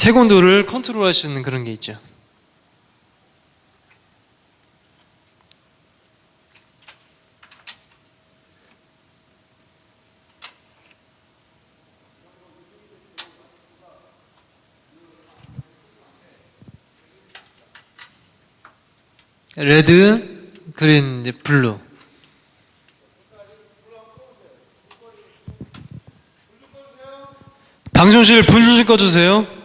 색온도를 컨트롤할 수 있는 그런 게 있죠. 레드, 그린, 이제 블루. 방송실 불 좀 꺼주세요.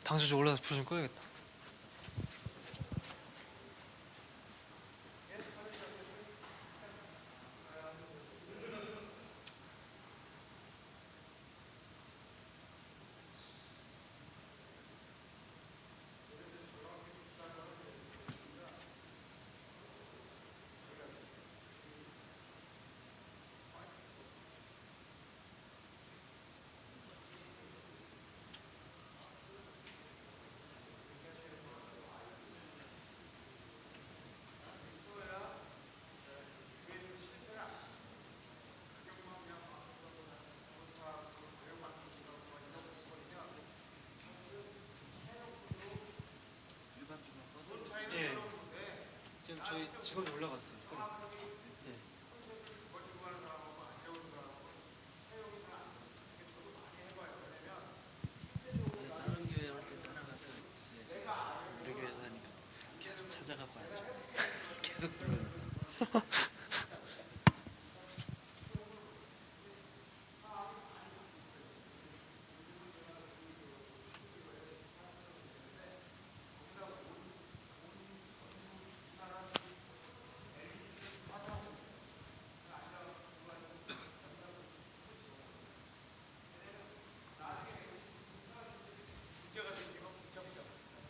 방송실 올라가서 불 좀 꺼야겠다. 예. 지금 저희 직원이 올라갔어요. 예. 다른 교회 할 때 따라가서 있어야지. 우리 교회에서 하니까 계속 찾아가고 앉아. 계속 불러요.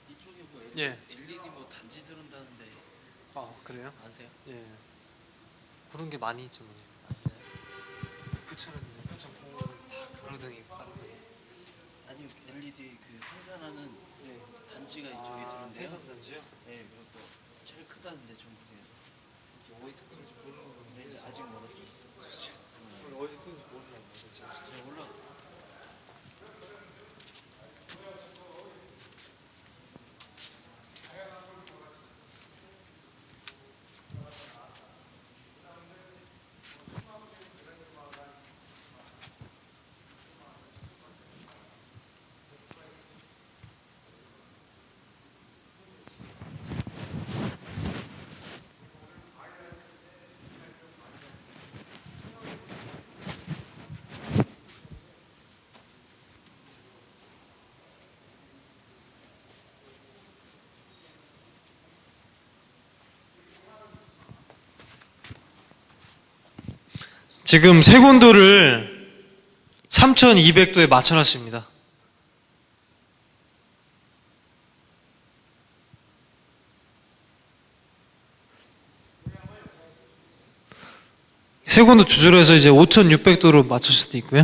이쪽에 뭐 예. LED 뭐 단지 들은다는데 아, 그래요? 아세요? 예. 그런 게 많이 있죠. 뭐. 아시나요? 부천은 부천 공원 다 가로등이 가로등이. 아니 LED 그 생산하는 예. 단지가 이쪽에 들은데요. 생산단지요? 네, 그리고 제일 크다는데 전국에서. 어디서 끄는지 모르는 거예요. 근데 이제 아직 멀었죠. 어디서 끄는지 모르는 거예요. 제가 올라. 지금 색온도를 3200도에 맞춰놨습니다. 색온도 조절해서 이제 5600도로 맞출 수도 있고요.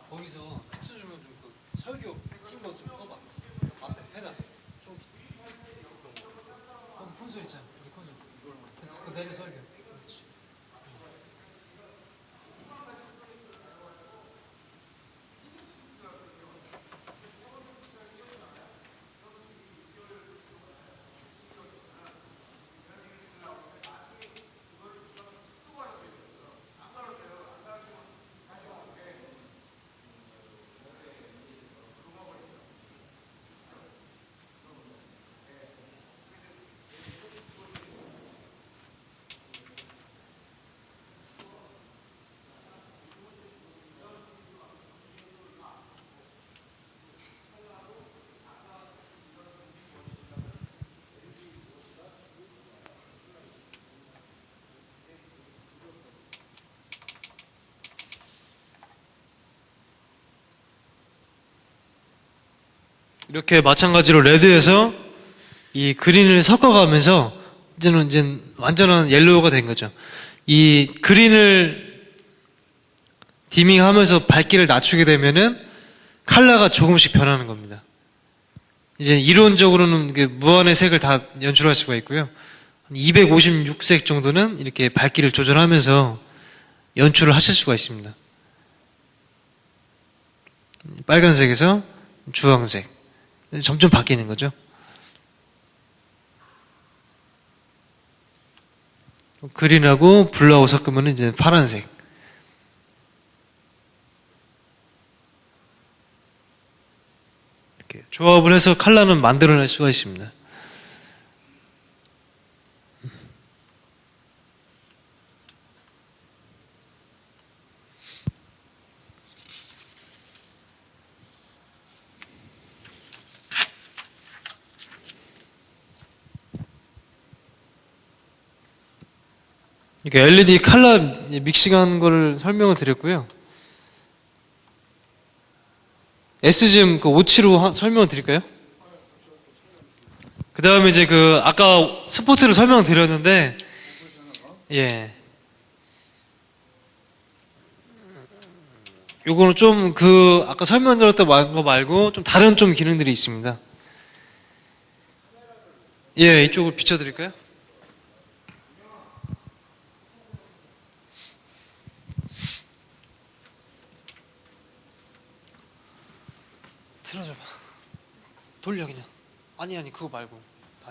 거기서 특수 조명 좀그 설교 킨거 좀 꺼봐. 앞에 페달 좀 거기 콘솔 있잖아. 우리 콘솔. 그치, 그 내리 설교. 그렇지. 이렇게 마찬가지로 레드에서 이 그린을 섞어가면서 이제 완전한 옐로우가 된 거죠. 이 그린을 디밍하면서 밝기를 낮추게 되면은 컬러가 조금씩 변하는 겁니다. 이제 이론적으로는 무한의 색을 다 연출할 수가 있고요. 256색 정도는 이렇게 밝기를 조절하면서 연출을 하실 수가 있습니다. 빨간색에서 주황색. 점점 바뀌는 거죠. 그린하고 블루하고 섞으면 이제 파란색. 이렇게 조합을 해서 컬러는 만들어낼 수가 있습니다. 이렇게 LED 컬러 믹싱한 거를 설명을 드렸고요. SGM 57로 설명을 드릴까요? 그 다음에 이제 아까 스포트를 설명을 드렸는데, 예. 요거는 좀 아까 설명드렸던 거 말고 좀 다른 좀 기능들이 있습니다. 예, 이쪽으로 비춰드릴까요? 틀어줘봐. 돌려 그냥. 아니 그거 말고.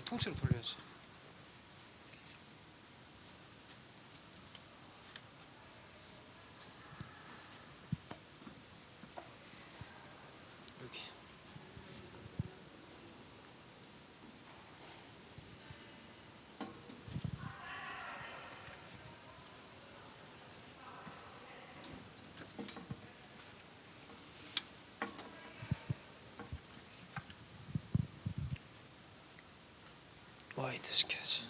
통째로 돌려야지. 여기. 와이드 시켜야지.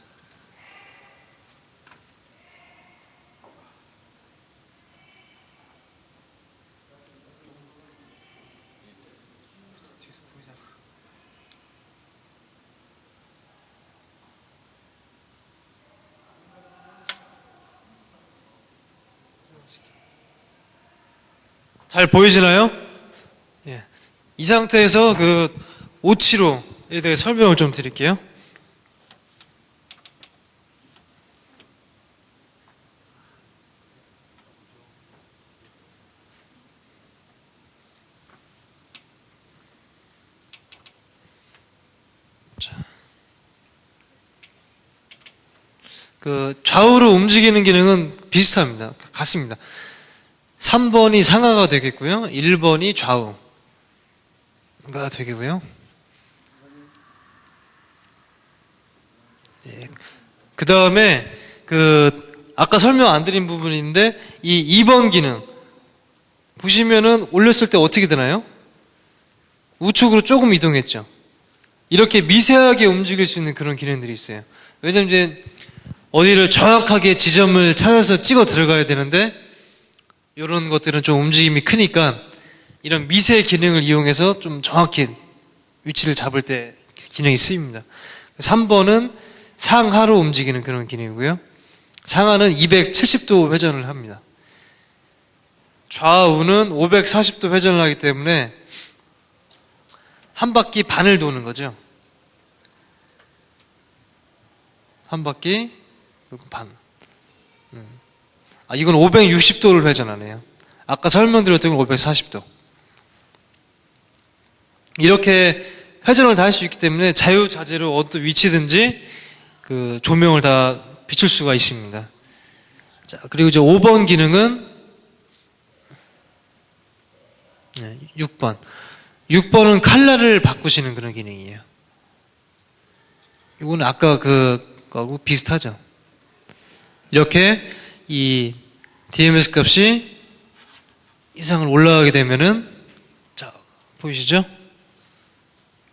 뒤에서 보이잖아. 잘 보이시나요? 예. 이 상태에서 575에 대해 설명을 좀 드릴게요. 좌우로 움직이는 기능은 비슷합니다. 같습니다. 3번이 상하가 되겠고요. 1번이 좌우가 되겠고요. 예. 그 다음에 아까 설명 안 드린 부분인데 이 2번 기능 보시면은 올렸을 때 어떻게 되나요? 우측으로 조금 이동했죠. 이렇게 미세하게 움직일 수 있는 그런 기능들이 있어요. 왜냐면 이제 어디를 정확하게 지점을 찾아서 찍어 들어가야 되는데 이런 것들은 좀 움직임이 크니까 이런 미세 기능을 이용해서 좀 정확히 위치를 잡을 때 기능이 쓰입니다. 3번은 상하로 움직이는 그런 기능이고요. 상하는 270도 회전을 합니다. 좌우는 540도 회전을 하기 때문에 한 바퀴 반을 도는 거죠. 한 바퀴 반. 이건 560도를 회전하네요. 아까 설명드렸던 건 540도. 이렇게 회전을 다 할 수 있기 때문에 자유자재로 어떤 위치든지 조명을 다 비출 수가 있습니다. 자, 그리고 이제 5번 기능은 6번. 6번은 컬러를 바꾸시는 그런 기능이에요. 이거는 아까 거하고 비슷하죠. 이렇게 이 DMS 값이 이상을 올라가게 되면은, 자, 보이시죠?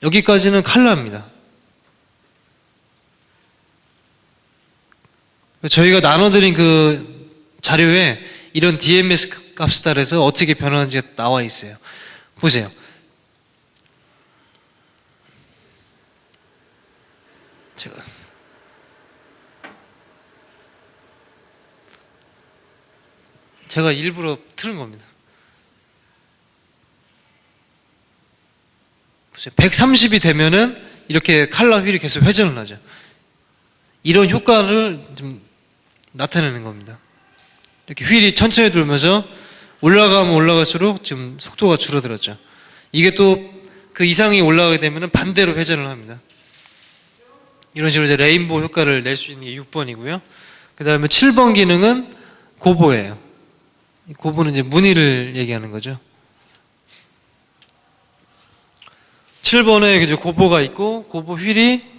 여기까지는 컬러입니다. 저희가 나눠드린 자료에 이런 DMS 값에 따라서 어떻게 변하는지가 나와 있어요. 보세요. 제가 일부러 틀은 겁니다. 130이 되면은 이렇게 칼라 휠이 계속 회전을 하죠. 이런 효과를 좀 나타내는 겁니다. 이렇게 휠이 천천히 돌면서 올라가면 올라갈수록 지금 속도가 줄어들었죠. 이게 또 그 이상이 올라가게 되면 반대로 회전을 합니다. 이런 식으로 이제 레인보우 효과를 낼 수 있는 게 6번이고요. 그 다음에 7번 기능은 고보예요. 고보는 이제 무늬를 얘기하는 거죠. 7번에 이제 고보가 있고, 고보 휠이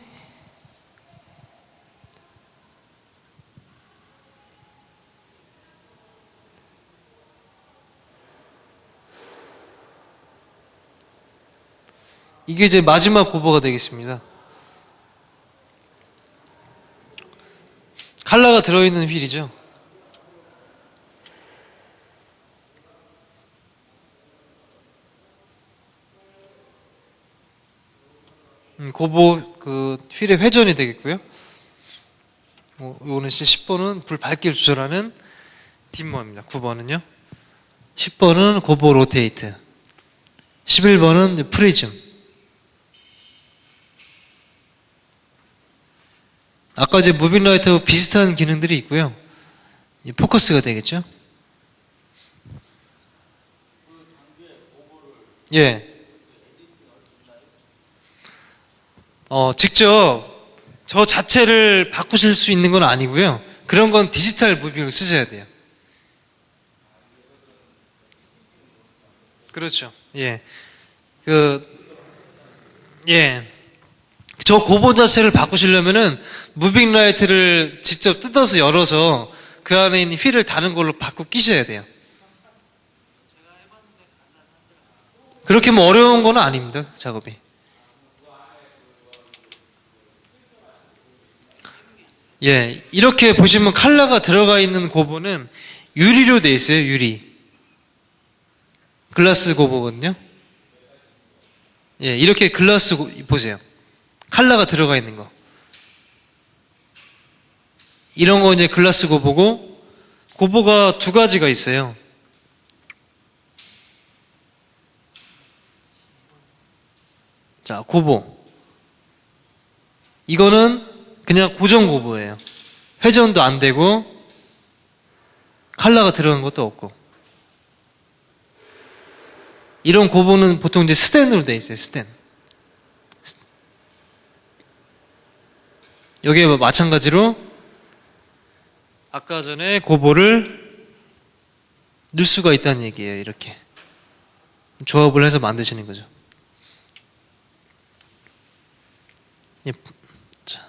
이게 이제 마지막 고보가 되겠습니다. 칼라가 들어있는 휠이죠. 고보 그 휠의 회전이 되겠고요. 요거는 10번은 불 밝기를 조절하는 딤머입니다. 9번은요. 10번은 고보 로테이트. 11번은 프리즘. 아까 이제 무빙 라이트하고 비슷한 기능들이 있고요. 포커스가 되겠죠. 예. 직접 저 자체를 바꾸실 수 있는 건 아니고요. 그런 건 디지털 무빙을 쓰셔야 돼요. 그렇죠. 예. 저 고보 자체를 바꾸시려면은 무빙 라이트를 직접 뜯어서 열어서 그 안에 있는 휠을 다른 걸로 바꿔 끼셔야 돼요. 그렇게 뭐 어려운 건 아닙니다. 작업이. 예, 이렇게 보시면 칼라가 들어가 있는 고보는 유리로 되어 있어요. 유리. 글라스 고보거든요. 예, 이렇게 글라스 보세요. 칼라가 들어가 있는 거. 이런 거 이제 글라스 고보고, 고보가 두 가지가 있어요. 자, 고보. 이거는 그냥 고정 고보예요. 회전도 안 되고, 칼라가 들어간 것도 없고. 이런 고보는 보통 이제 스텐으로 되어 있어요, 스텐. 여기에 마찬가지로 아까 전에 고보를 넣을 수가 있다는 얘기예요. 이렇게 조합을 해서 만드시는 거죠. 예. 자.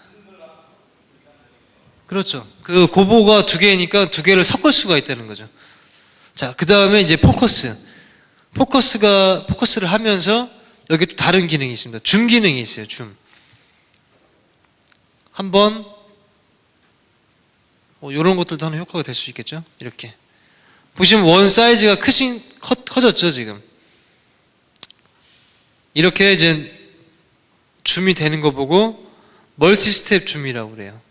그렇죠. 그 고보가 두 개니까 두 개를 섞을 수가 있다는 거죠. 자, 그 다음에 이제 포커스를 하면서 여기 또 다른 기능이 있습니다. 줌 기능이 있어요. 줌. 한번 이런 것들도 하는 효과가 될 수 있겠죠. 이렇게 보시면 원 사이즈가 커졌죠. 지금 이렇게 이제 줌이 되는 거 보고 멀티 스텝 줌이라고 그래요.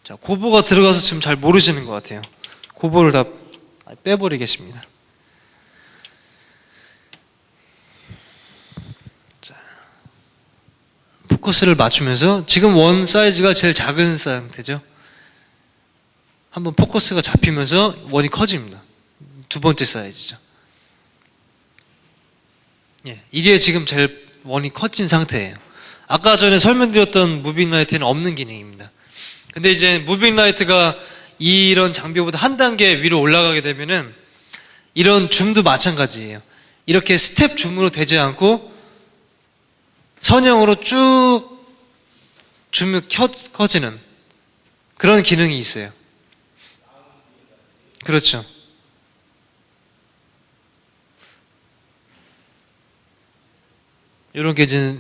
자, 고보가 들어가서 지금 잘 모르시는 것 같아요. 고보를 다 빼버리겠습니다. 포커스를 맞추면서 지금 원 사이즈가 제일 작은 상태죠. 한번 포커스가 잡히면서 원이 커집니다. 두 번째 사이즈죠. 예, 이게 지금 제일 원이 커진 상태예요. 아까 전에 설명드렸던 무빙 라이트는 없는 기능입니다. 근데 이제 무빙 라이트가 이런 장비보다 한 단계 위로 올라가게 되면은 이런 줌도 마찬가지예요. 이렇게 스텝 줌으로 되지 않고 선형으로 쭉 줌이 커지는 그런 기능이 있어요. 그렇죠. 이런 게 이제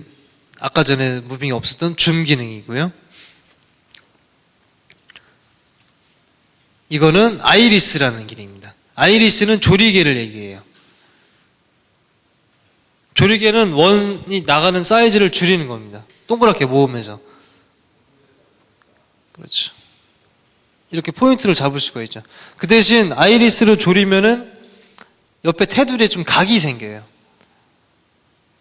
아까 전에 무빙이 없었던 줌 기능이고요. 이거는 아이리스라는 기능입니다. 아이리스는 조리개를 얘기해요. 조리개는 원이 나가는 사이즈를 줄이는 겁니다. 동그랗게 모으면서. 그렇죠. 이렇게 포인트를 잡을 수가 있죠. 그 대신 아이리스로 조리면은 옆에 테두리에 좀 각이 생겨요.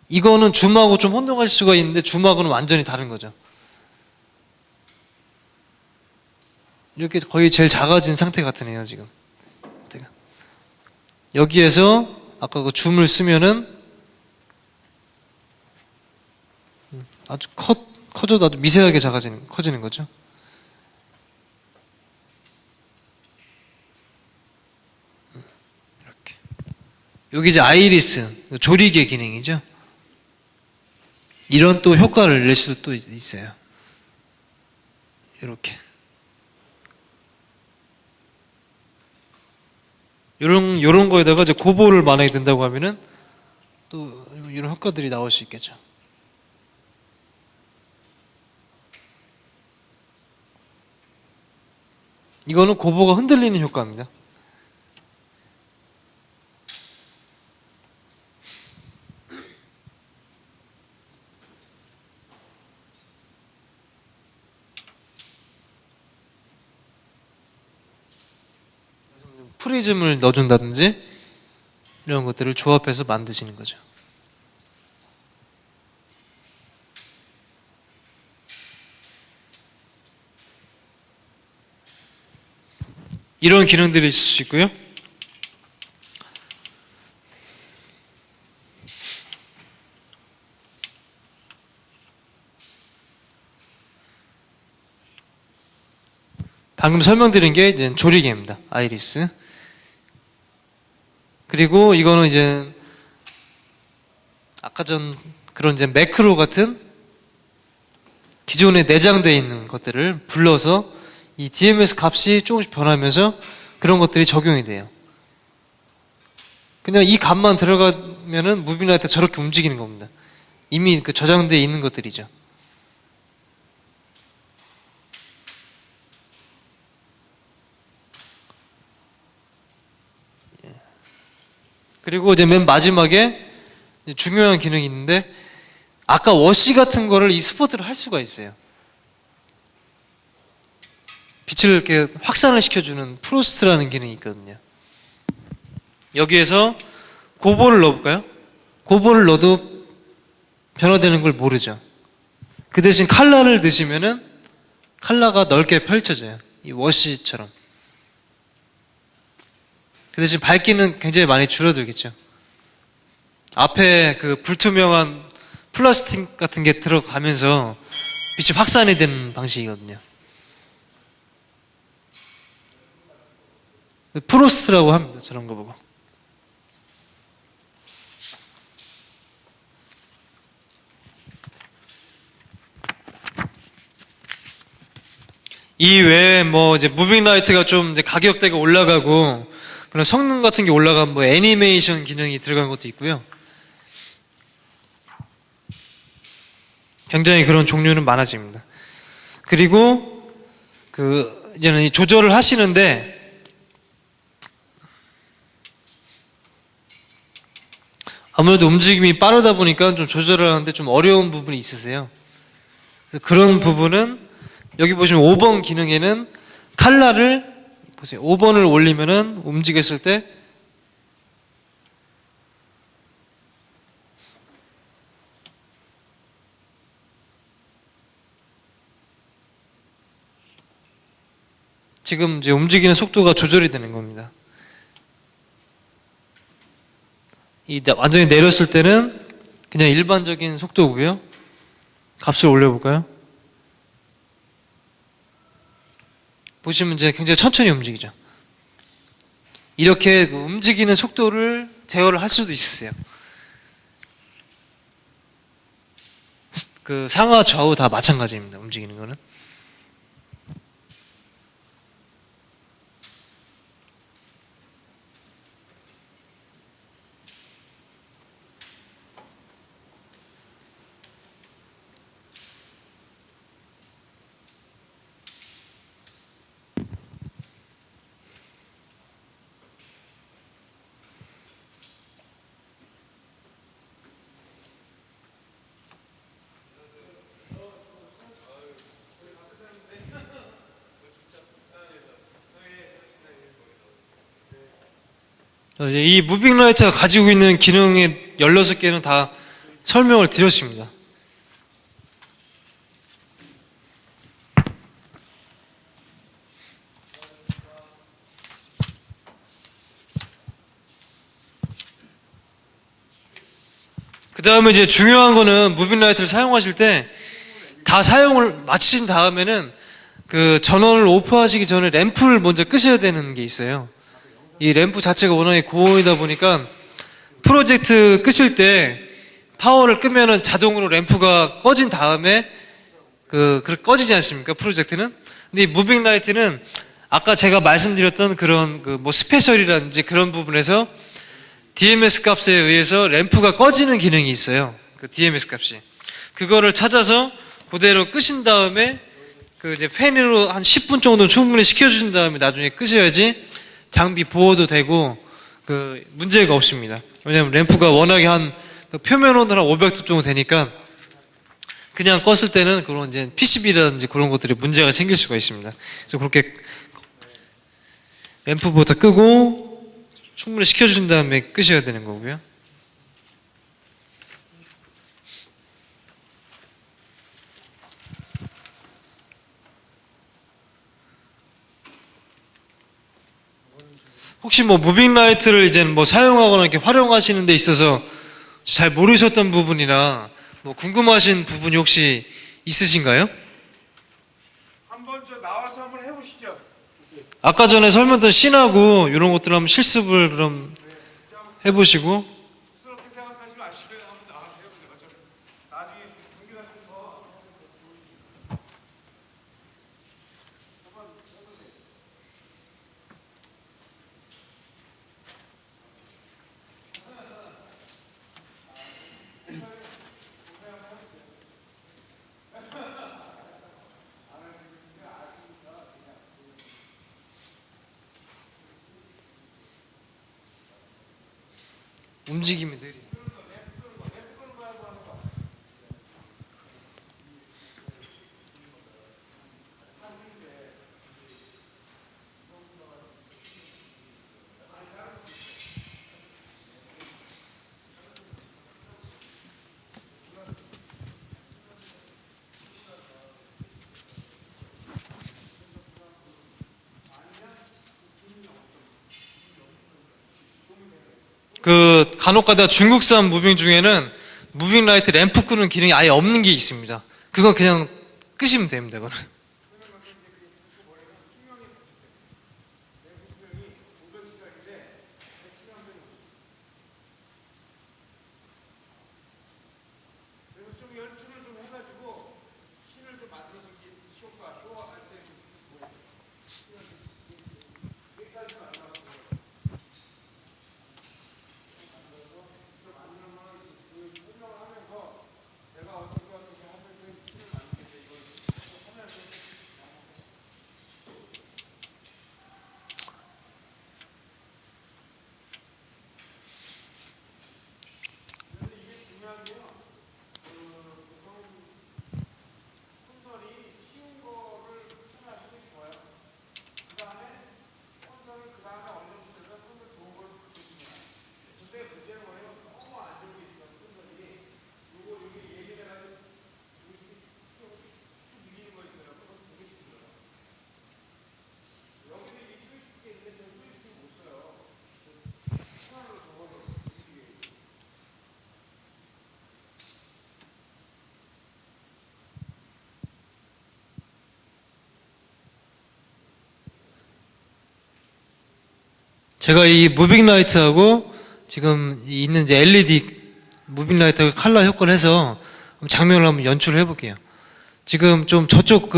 이거는 줌하고 좀 혼동할 수가 있는데 줌하고는 완전히 다른 거죠. 이렇게 거의 제일 작아진 상태 같으네요, 지금. 여기에서 아까 그 줌을 쓰면은 아주 커져도 아주 미세하게 커지는 거죠. 이렇게. 여기 이제 아이리스, 조리개 기능이죠. 이런 또 효과를 낼 수도 또 있어요. 이렇게. 요런 거에다가 이제 고보를 만약에 든다고 하면은 또 이런 효과들이 나올 수 있겠죠. 이거는 고보가 흔들리는 효과입니다. 프리즘을 넣어준다든지 이런 것들을 조합해서 만드시는 거죠. 이런 기능들이 있을 수 있고요. 방금 설명드린 게 이제 조리개입니다. 아이리스. 그리고 이거는 이제 아까 전 그런 이제 매크로 같은 기존에 내장되어 있는 것들을 불러서 이 DMS 값이 조금씩 변하면서 그런 것들이 적용이 돼요. 그냥 이 값만 들어가면은 무빙라이트가 저렇게 움직이는 겁니다. 이미 그 저장되어 있는 것들이죠. 그리고 이제 맨 마지막에 중요한 기능이 있는데 아까 워시 같은 거를 이 스포트를 할 수가 있어요. 빛을 이렇게 확산을 시켜주는 프로스트라는 기능이 있거든요. 여기에서 고보를 넣어볼까요? 고보를 넣어도 변화되는 걸 모르죠. 그 대신 칼라를 넣으시면은 칼라가 넓게 펼쳐져요. 이 워시처럼. 그 대신 밝기는 굉장히 많이 줄어들겠죠. 앞에 그 불투명한 플라스틱 같은 게 들어가면서 빛이 확산이 되는 방식이거든요. 프로스트라고 합니다. 저런 거 보고. 이 외에 뭐 이제 무빙 라이트가 좀 이제 가격대가 올라가고 그런 성능 같은 게 올라간 뭐 애니메이션 기능이 들어간 것도 있고요. 굉장히 그런 종류는 많아집니다. 그리고 그 이제는 이 조절을 하시는데 아무래도 움직임이 빠르다 보니까 좀 조절을 하는데 좀 어려운 부분이 있으세요. 그래서 그런 부분은 여기 보시면 5번 기능에는 칼라를 보세요. 5번을 올리면은 움직였을 때 지금 이제 움직이는 속도가 조절이 되는 겁니다. 완전히 내렸을 때는 그냥 일반적인 속도고요. 값을 올려볼까요? 보시면 이제 굉장히 천천히 움직이죠. 이렇게 움직이는 속도를 제어를 할 수도 있으세요. 그 상하 좌우 다 마찬가지입니다. 움직이는 거는. 이제 이 무빙 라이트가 가지고 있는 기능의 16개는 다 설명을 드렸습니다. 그 다음에 이제 중요한 거는 무빙 라이트를 사용하실 때 다 사용을 마치신 다음에는 그 전원을 오프하시기 전에 램프를 먼저 끄셔야 되는 게 있어요. 이 램프 자체가 워낙에 고온이다 보니까 프로젝트 끄실 때 파워를 끄면은 자동으로 램프가 꺼진 다음에 꺼지지 않습니까? 프로젝트는. 근데 이 무빙 라이트는 아까 제가 말씀드렸던 그런 뭐 스페셜이라든지 그런 부분에서 DMS 값에 의해서 램프가 꺼지는 기능이 있어요. 그 DMS 값이. 그거를 찾아서 그대로 끄신 다음에 이제 팬으로 한 10분 정도 충분히 식혀주신 다음에 나중에 끄셔야지 장비 보호도 되고 문제가 없습니다. 왜냐면 램프가 워낙에 표면 온도 한 500도 정도 되니까 그냥 껐을 때는 그런 이제 PCB라든지 그런 것들이 문제가 생길 수가 있습니다. 그래서 그렇게 램프부터 끄고 충분히 식혀주신 다음에 끄셔야 되는 거고요. 혹시 뭐 무빙 라이트를 이제 뭐 사용하거나 이렇게 활용하시는 데 있어서 잘 모르셨던 부분이나 뭐 궁금하신 부분이 혹시 있으신가요? 한번 나와서 한번 해보시죠. 아까 전에 설명드린 씬하고 이런 것들 한번 실습을 그럼 해보시고. 스럽게 생각하지 마시고요. 한번 나와서 해보세요. 나중에 경기장에서 움직임이 느리. 간혹가다 중국산 무빙 중에는 무빙 라이트 램프 끄는 기능이 아예 없는 게 있습니다. 그건 그냥 끄시면 됩니다. 그거는. 그래서 좀 연출을 좀 해가지고 신을 좀 만들어서 쇼할 때 제가 이 무빙 라이트하고 지금 있는 이제 LED 무빙 라이트하고 컬러 효과를 해서 장면을 한번 연출을 해볼게요. 지금 좀 저쪽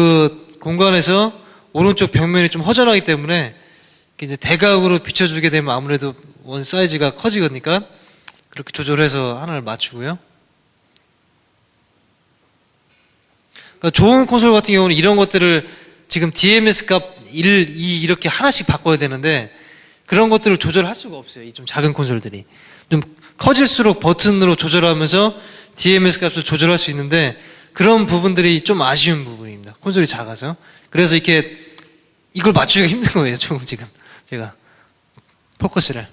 공간에서 오른쪽 벽면이 좀 허전하기 때문에 이제 대각으로 비춰주게 되면 아무래도 원 사이즈가 커지니까 그렇게 조절해서 하나를 맞추고요. 그러니까 좋은 콘솔 같은 경우는 이런 것들을 지금 DMS 값 1, 2 이렇게 하나씩 바꿔야 되는데 그런 것들을 조절할 수가 없어요. 이 좀 작은 콘솔들이. 좀 커질수록 버튼으로 조절하면서 DMS 값을 조절할 수 있는데 그런 부분들이 좀 아쉬운 부분입니다. 콘솔이 작아서. 그래서 이걸 맞추기가 힘든 거예요. 조금 지금 제가 포커스를.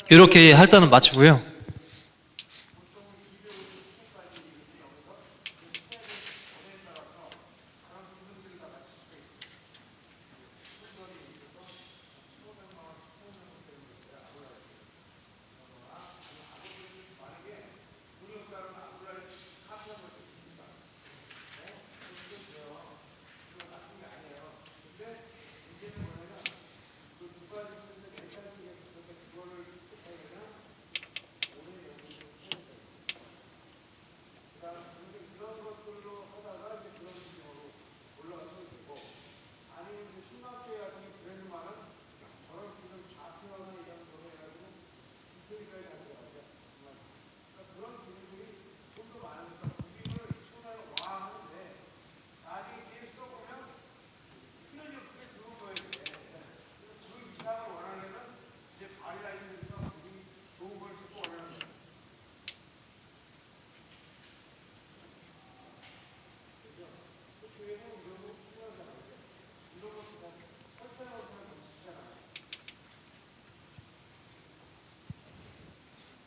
이렇게 할단은 맞추고요.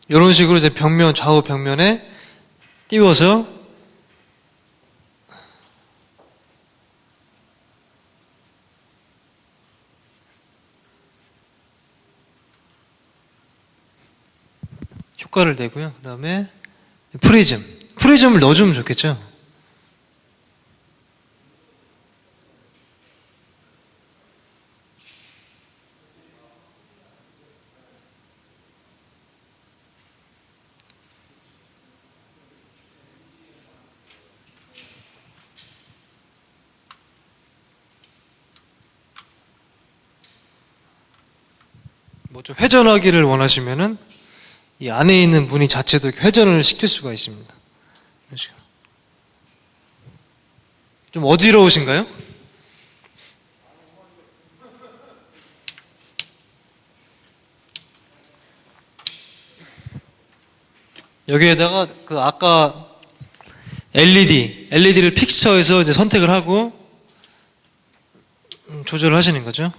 이런 식으로 이제 벽면, 좌우 벽면에 띄워서 효과를 내고요. 그 다음에 프리즘을 넣어주면 좋겠죠. 뭐 좀 회전하기를 원하시면은 이 안에 있는 무늬 자체도 회전을 시킬 수가 있습니다. 이런 식으로. 좀 어지러우신가요? 여기에다가 그 아까 LED를 픽처에서 이제 선택을 하고 조절을 하시는 거죠.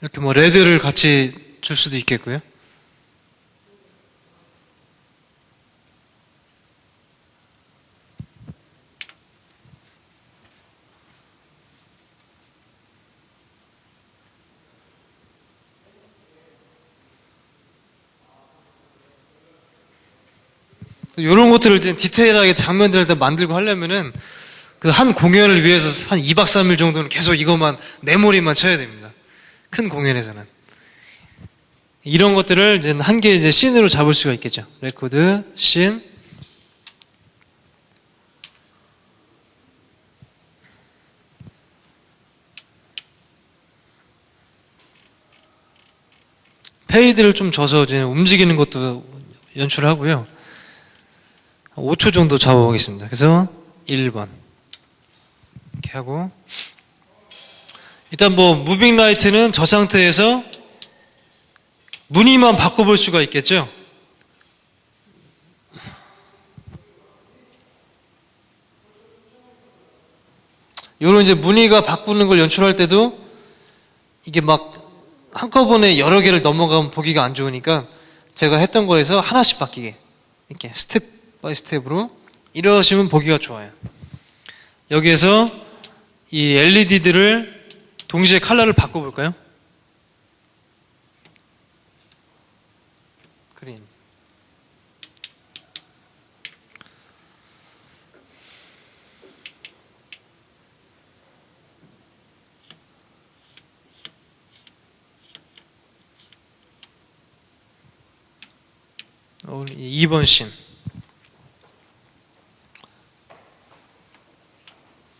이렇게 뭐 레드를 같이 줄 수도 있겠고요. 이런 것들을 이제 디테일하게 장면들을 다 만들고 하려면은 그 한 공연을 위해서 한 2박 3일 정도는 계속 이것만 메모리만 쳐야 됩니다. 큰 공연에서는. 이런 것들을 이제 한 개 이제 씬으로 잡을 수가 있겠죠. 레코드, 씬. 페이드를 좀 줘서 이제 움직이는 것도 연출을 하고요. 5초 정도 잡아보겠습니다. 그래서 1번. 이렇게 하고. 일단 뭐, 무빙 라이트는 저 상태에서 무늬만 바꿔볼 수가 있겠죠? 요런 이제 무늬가 바꾸는 걸 연출할 때도 이게 막 한꺼번에 여러 개를 넘어가면 보기가 안 좋으니까 제가 했던 거에서 하나씩 바뀌게. 이렇게 스텝 바이 스텝으로 이러시면 보기가 좋아요. 여기에서 이 LED들을 동시에 컬러를 바꿔볼까요? 그린. 오늘 2번 씬.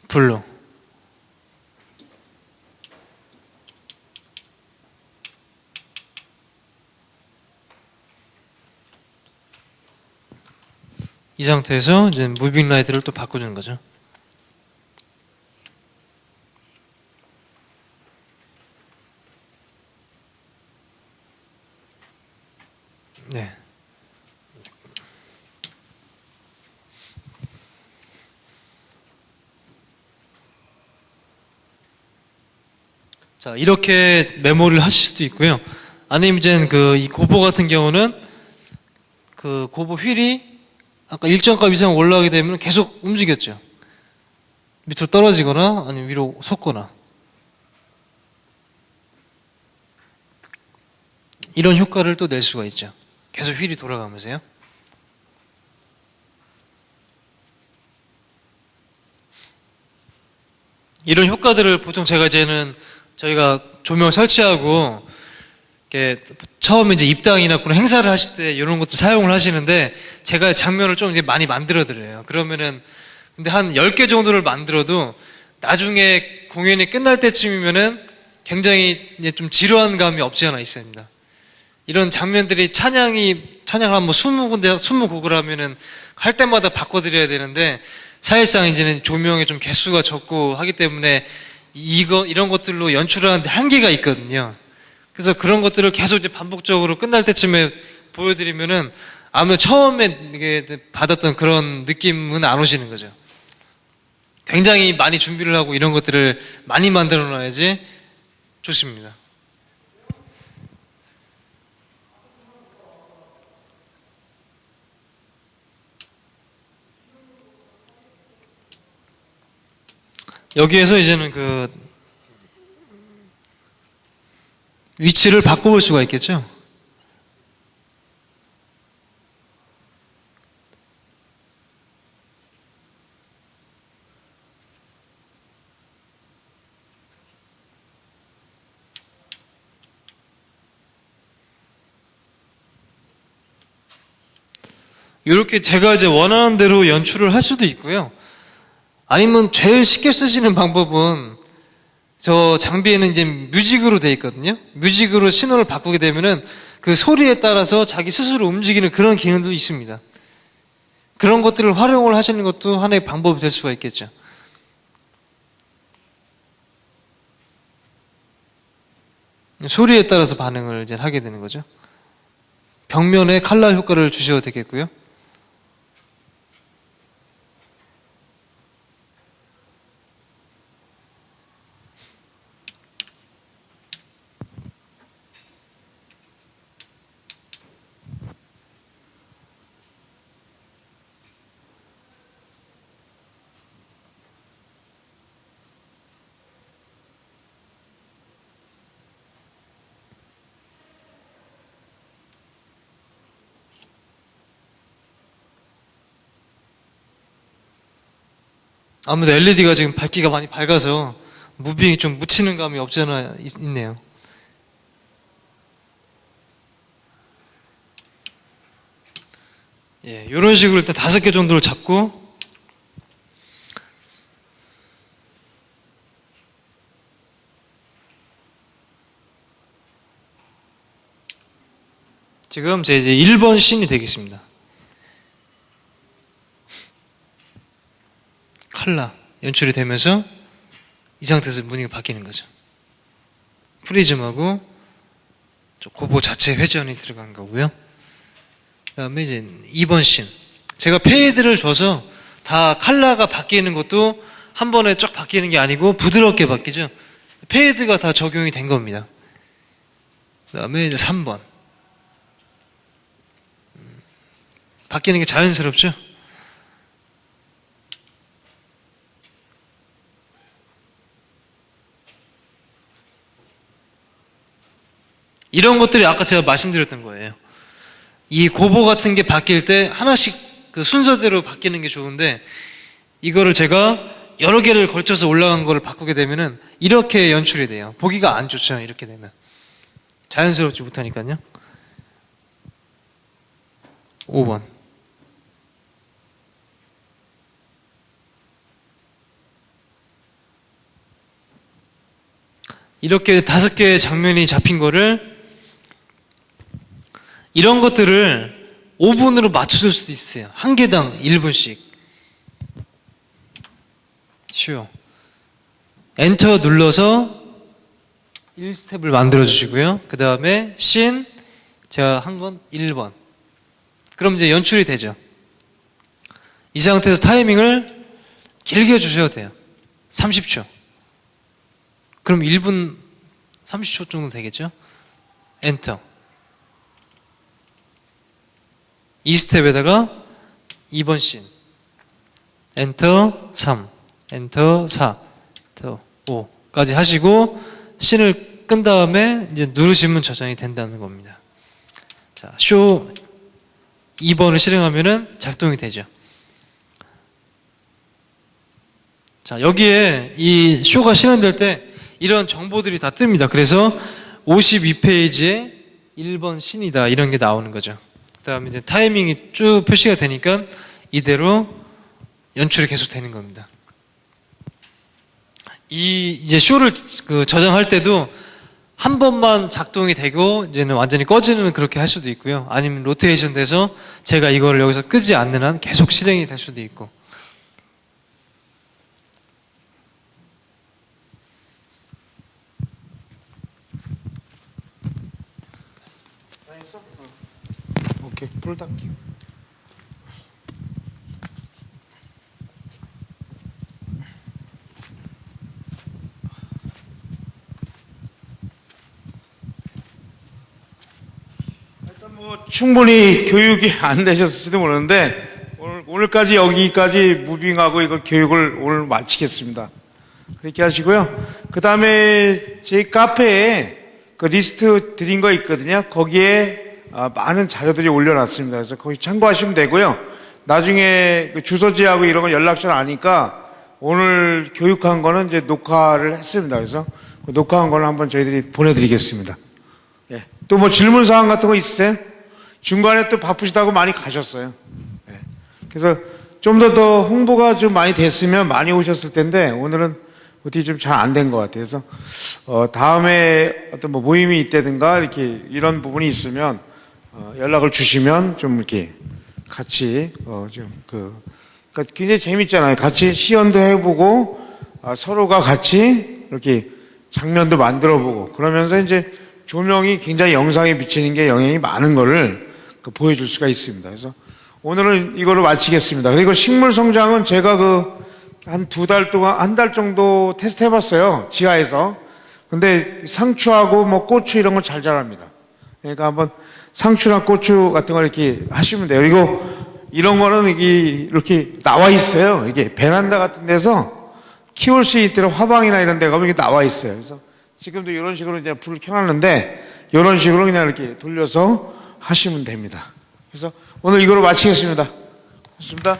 블루. 이 상태에서 이제 무빙 라이트를 또 바꿔주는 거죠. 네. 자, 이렇게 메모를 하실 수도 있고요. 아니면 이제 이 고보 같은 경우는 그 고보 휠이 아까 일정 값 이상 올라가게 되면 계속 움직였죠. 밑으로 떨어지거나 아니면 위로 솟거나. 이런 효과를 또 낼 수가 있죠. 계속 휠이 돌아가면서요. 이런 효과들을 보통 제가 이제는 저희가 조명 설치하고 이렇게 처음에 이제 입당이나 그런 행사를 하실 때 이런 것도 사용을 하시는데 제가 장면을 좀 이제 많이 만들어 드려요. 그러면은 근데 한 10개 정도를 만들어도 나중에 공연이 끝날 때쯤이면은 굉장히 이제 좀 지루한 감이 없지 않아 있습니다. 이런 장면들이 찬양을 한 뭐 20군데, 20곡을 하면은 할 때마다 바꿔드려야 되는데 사실상 이제는 조명의 좀 개수가 적고 하기 때문에 이런 것들로 연출하는데 한계가 있거든요. 그래서 그런 것들을 계속 이제 반복적으로 끝날 때쯤에 보여드리면은 아무래도 처음에 이게 받았던 그런 느낌은 안 오시는 거죠. 굉장히 많이 준비를 하고 이런 것들을 많이 만들어 놔야지 좋습니다. 여기에서 이제는 그 위치를 바꿔볼 수가 있겠죠. 이렇게 제가 이제 원하는 대로 연출을 할 수도 있고요. 아니면 제일 쉽게 쓰시는 방법은 저 장비에는 이제 뮤직으로 되어 있거든요. 뮤직으로 신호를 바꾸게 되면은 그 소리에 따라서 자기 스스로 움직이는 그런 기능도 있습니다. 그런 것들을 활용을 하시는 것도 하나의 방법이 될 수가 있겠죠. 소리에 따라서 반응을 이제 하게 되는 거죠. 벽면에 칼라 효과를 주셔도 되겠고요. 아무래도 LED가 지금 밝기가 많이 밝아서 무빙이 좀 묻히는 감이 없지 않아 있네요. 예, 이런 식으로 일단 5개 정도를 잡고 지금 제 이제 1번 씬이 되겠습니다. 칼라 연출이 되면서 이 상태에서 무늬가 바뀌는 거죠. 프리즘하고 고보 자체 회전이 들어간 거고요. 그 다음에 이제 2번 씬. 제가 페이드를 줘서 다 칼라가 바뀌는 것도 한 번에 쫙 바뀌는 게 아니고 부드럽게 바뀌죠. 페이드가 다 적용이 된 겁니다. 그 다음에 이제 3번. 바뀌는 게 자연스럽죠? 이런 것들이 아까 제가 말씀드렸던 거예요. 이 고보 같은 게 바뀔 때 하나씩 그 순서대로 바뀌는 게 좋은데 이거를 제가 여러 개를 걸쳐서 올라간 거를 바꾸게 되면은 이렇게 연출이 돼요. 보기가 안 좋죠. 이렇게 되면. 자연스럽지 못하니까요. 5번. 이렇게 5개의 장면이 잡힌 거를 이런 것들을 5분으로 맞춰줄 수도 있어요. 한 개당 1분씩. 쉬워. 엔터 눌러서 1스텝을 만들어 주시고요. 그 다음에 신, 제가 한 건 1번. 그럼 이제 연출이 되죠. 이 상태에서 타이밍을 길게 주셔도 돼요. 30초. 그럼 1분 30초 정도 되겠죠? 엔터. 2스텝에다가 2번 씬. 엔터 3. 엔터 4. 엔터 5까지 하시고 씬을 끈 다음에 이제 누르시면 저장이 된다는 겁니다. 자, 쇼 2번을 실행하면은 작동이 되죠. 자, 여기에 이 쇼가 실행될 때 이런 정보들이 다 뜹니다. 그래서 52페이지에 1번 씬이다 이런 게 나오는 거죠. 그 다음에 이제 타이밍이 쭉 표시가 되니까 이대로 연출이 계속 되는 겁니다. 이제 쇼를 저장할 때도 한 번만 작동이 되고 이제는 완전히 꺼지는 그렇게 할 수도 있고요. 아니면 로테이션 돼서 제가 이거를 여기서 끄지 않는 한 계속 실행이 될 수도 있고. 오케이, 불 닦기. 일단 뭐 충분히 교육이 안 되셨을지도 모르는데 오늘까지 여기까지 무빙하고 이거 교육을 오늘 마치겠습니다. 그렇게 하시고요. 그 다음에 제 카페에 그 리스트 드린 거 있거든요. 거기에 많은 자료들이 올려놨습니다. 그래서 거기 참고하시면 되고요. 나중에 그 주소지하고 이런 거 연락처를 아니까 오늘 교육한 거는 이제 녹화를 했습니다. 그래서 그 녹화한 거는 한번 저희들이 보내드리겠습니다. 예. 또 뭐 질문 사항 같은 거 있으세요? 중간에 또 바쁘시다고 많이 가셨어요. 예. 그래서 좀 더 홍보가 좀 많이 됐으면 많이 오셨을 텐데 오늘은 어떻게 좀 잘 안 된 것 같아요. 그래서 다음에 어떤 뭐 모임이 있다든가 이렇게 이런 부분이 있으면 연락을 주시면 좀 이렇게 같이 그러니까 굉장히 재밌잖아요. 같이 시연도 해보고 서로가 같이 이렇게 장면도 만들어보고 그러면서 이제 조명이 굉장히 영상에 비치는 게 영향이 많은 거를 보여줄 수가 있습니다. 그래서 오늘은 이거로 마치겠습니다. 그리고 식물 성장은 제가 한 2달 동안, 한 달 정도 테스트 해봤어요. 지하에서. 근데 상추하고 뭐 고추 이런 걸 잘 자랍니다. 그러니까 한번 상추나 고추 같은 걸 이렇게 하시면 돼요. 그리고 이런 거는 이렇게 나와 있어요. 이게 베란다 같은 데서 키울 수 있도록 화방이나 이런 데 가면 이게 나와 있어요. 그래서 지금도 이런 식으로 이제 불을 켜놨는데 이런 식으로 그냥 이렇게 돌려서 하시면 됩니다. 그래서 오늘 이거로 마치겠습니다. 고맙습니다.